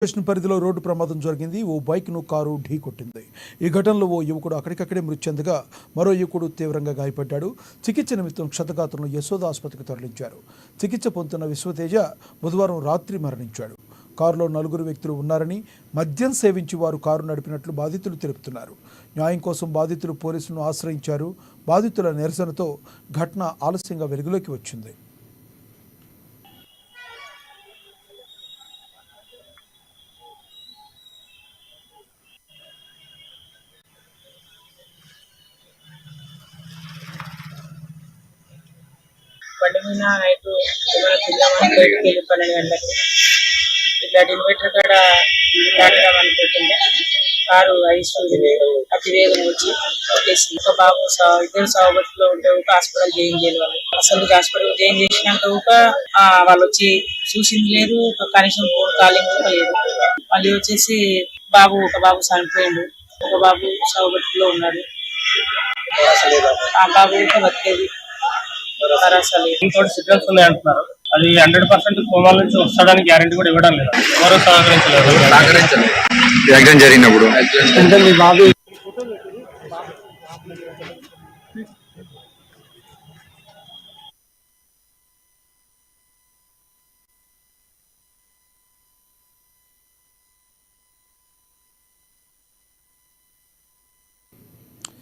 Station పరిధిలో road ప్రమాదం జరిగింది. ఓ బైక్ను కారు ఢీకొట్టింది. ఈ ఘటనలో ఓ యువకుడు అక్కడికక్కడే మృతి చెందగా మరో యువకుడు తీవ్రంగా గాయపడ్డాడు. చికిత్స నిమిత్తం క్షతగాత్రులను యశోద ఆసుపత్రికి తరలించారు. చికిత్స పొందుతున్న విశ్వతేజ బుధవారం రాత్రి మరణించాడు. కారులో 4 వ్యక్తులు ఉన్నారని, మద్యం సేవించి వారు కారు నడిపినట్లు బాధితులు తెలుపుతున్నారు. న్యాయం కోసం బాధితులు పోలీసులను ఆశ్రయించారు. బాధితుల నిరసనతో ఘటన ఆలస్యంగా వెలుగులోకి వచ్చింది. బండి మీద నైట్ తిందామని బయటకు వెళ్ళి 12 గంటలకి ఇట్లా ఇన్వర్టర్ కాడ దాటడం అనుకుంటుండే కారు అతివేగం వచ్చి కొట్టేసింది. ఒక బాబు ఇద్దరు సాగుబతిలో ఉంటే ఒక హాస్పిటల్ జాయిన్ చేయలేదు. వాళ్ళు అసలు హాస్పిటల్ జాయిన్ చేసినాక వాళ్ళు వచ్చి చూసింది లేదు, కనీసం ఫోన్ కాలింగ్ కూడా లేదు. మళ్ళీ వచ్చేసి ఒక బాబు చనిపోయిండు, ఒక బాబు సాగుబతిలో ఉన్నాడు. ఆ బాబు ఇంకా బతికేది ఇంకోటి సిగ్నల్స్ ఉన్నాయి అంటున్నారు. అది 100% కోమాల నుంచి వస్తాడని గ్యారెంటీ కూడా ఇవ్వడం లేదు. ఎవరు సహకరించలేదు. జరిగినప్పుడు